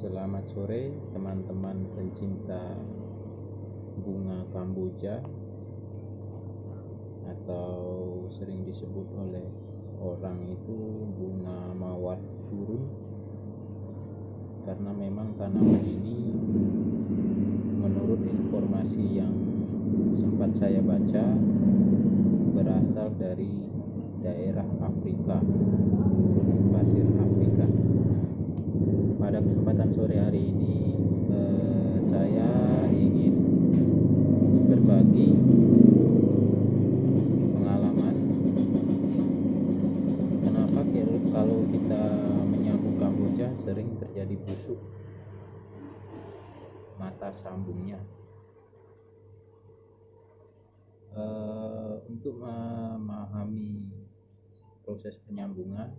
Selamat sore teman-teman pencinta bunga Kamboja, atau sering disebut oleh orang itu bunga mawar turun, karena memang tanaman ini menurut informasi yang sempat saya baca berasal dari daerah Afrika, gurun pasir Afrika. Pada kesempatan sore hari ini saya ingin berbagi pengalaman kenapa kalau kita menyambung Kamboja sering terjadi busuk mata sambungnya. Untuk memahami proses penyambungan,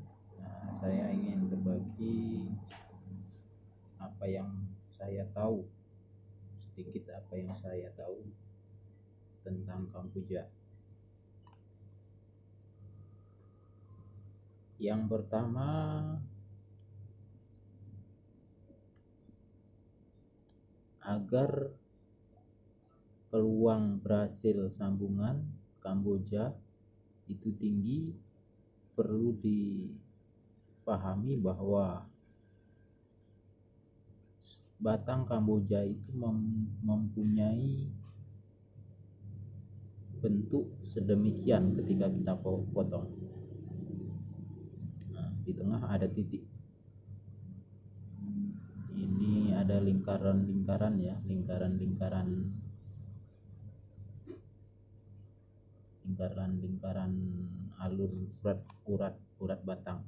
saya ingin berbagi apa yang saya tahu, sedikit apa yang saya tahu tentang Kamboja. Yang pertama, agar peluang berhasil sambungan Kamboja itu tinggi, perlu dipahami bahwa batang Kamboja itu mempunyai bentuk sedemikian ketika kita potong. Di tengah ada titik. Ini ada lingkaran-lingkaran ya, lingkaran alur urat batang.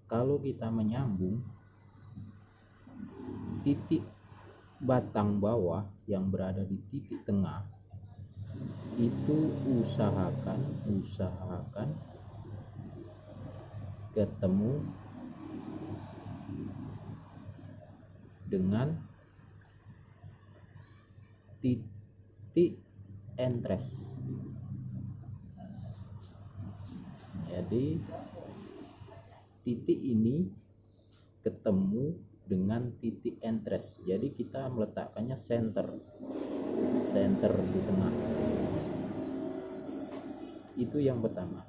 Kalau kita menyambung, titik batang bawah yang berada di titik tengah itu usahakan ketemu dengan titik entres. Jadi titik ini ketemu dengan titik entres. Jadi kita meletakkannya center di tengah. Itu yang pertama.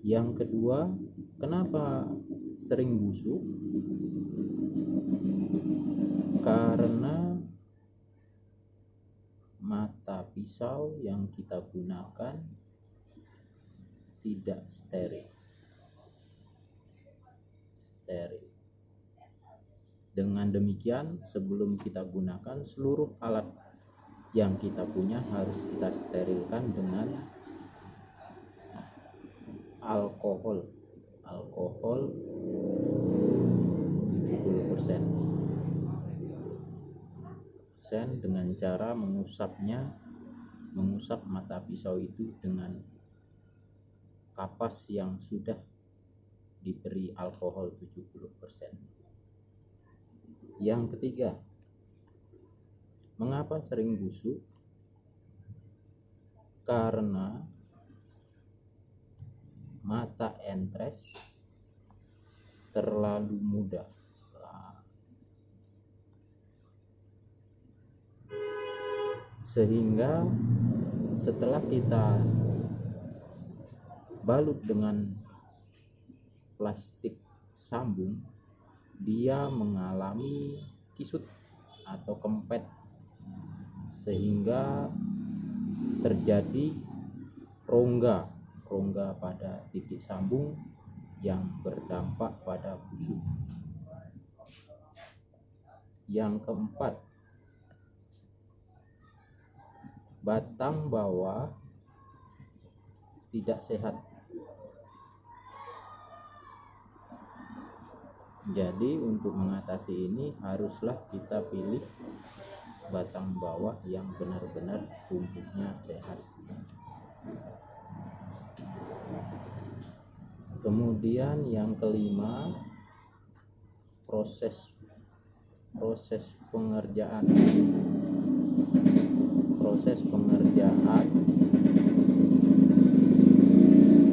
Yang kedua, kenapa sering busuk? Karena mata pisau yang kita gunakan tidak steril. Dengan demikian, sebelum kita gunakan, seluruh alat yang kita punya harus kita sterilkan dengan alkohol 70% dengan cara mengusap mata pisau itu dengan kapas yang sudah diberi alkohol 70%. Yang ketiga, mengapa sering busuk? Karena mata entres terlalu muda. Sehingga setelah kita balut dengan plastik sambung, dia mengalami kisut atau kempet, sehingga terjadi rongga pada titik sambung yang berdampak pada busuk. Yang keempat, batang bawah tidak sehat. Jadi untuk mengatasi ini haruslah kita pilih batang bawah yang benar-benar tumbuhnya sehat. Kemudian yang kelima, proses pengerjaan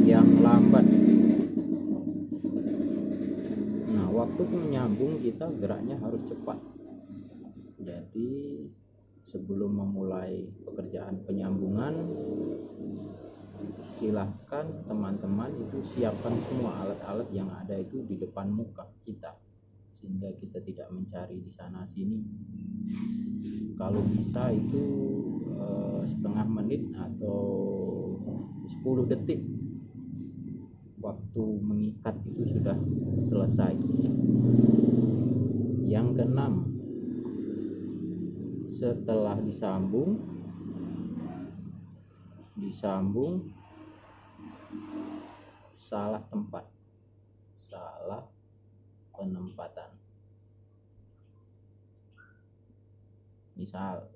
yang lambat. menyambung kita geraknya harus cepat. Jadi sebelum memulai pekerjaan penyambungan, silahkan teman-teman itu siapkan semua alat-alat yang ada itu di depan muka kita, sehingga kita tidak mencari di sana sini. Kalau bisa itu setengah menit atau 10 detik waktu mengikat itu sudah selesai. Yang keenam, setelah disambung salah tempat, salah penempatan. Misal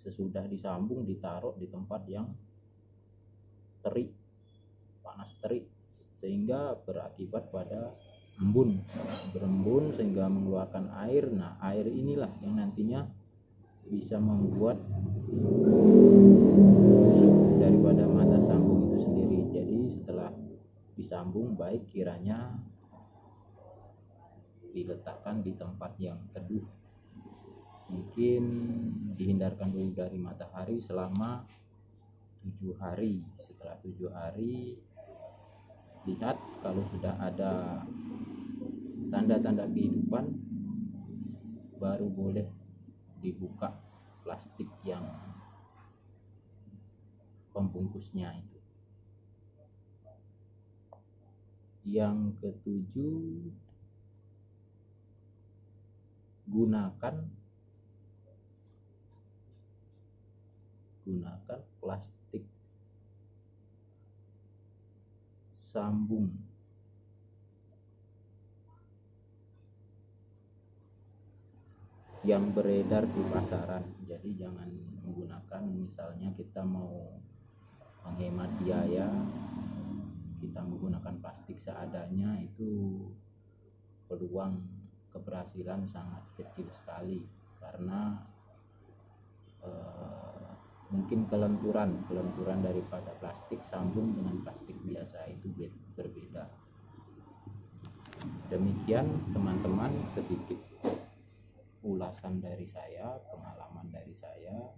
sesudah disambung ditaruh di tempat yang terik, panas terik, sehingga berakibat pada berembun sehingga mengeluarkan air. Nah, air inilah yang nantinya bisa membuat busuk daripada mata sambung itu sendiri. Jadi setelah disambung, baik kiranya diletakkan di tempat yang teduh, mungkin dihindarkan dulu dari matahari selama 7 hari. Setelah 7 hari, lihat kalau sudah ada tanda-tanda kehidupan, baru boleh dibuka plastik yang pembungkusnya itu. Yang ketujuh, gunakan plastik sambung yang beredar di pasaran. Jadi jangan menggunakan, misalnya kita mau menghemat biaya, kita menggunakan plastik seadanya, itu peluang keberhasilan sangat kecil sekali, karena mungkin kelenturan daripada plastik sambung dengan plastik biasa itu berbeda. Demikian teman-teman, sedikit ulasan dari saya, pengalaman dari saya.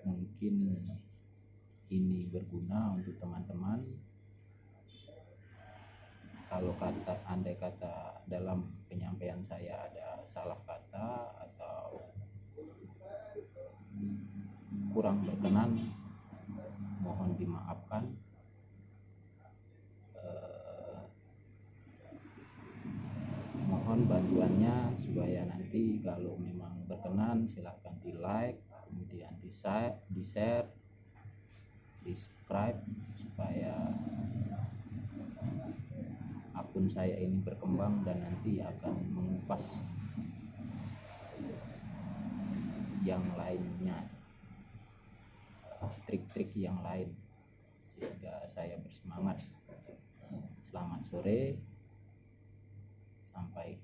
Mungkin ini berguna untuk teman-teman. Kalau andai kata dalam penyampaian saya ada salah kata atau kurang berkenan, mohon dimaafkan. Mohon bantuannya supaya nanti kalau memang berkenan silahkan di like, kemudian di share, di subscribe, supaya akun saya ini berkembang dan nanti akan mengupas yang lainnya, trik-trik yang lain, sehingga saya bersemangat. Selamat sore, sampai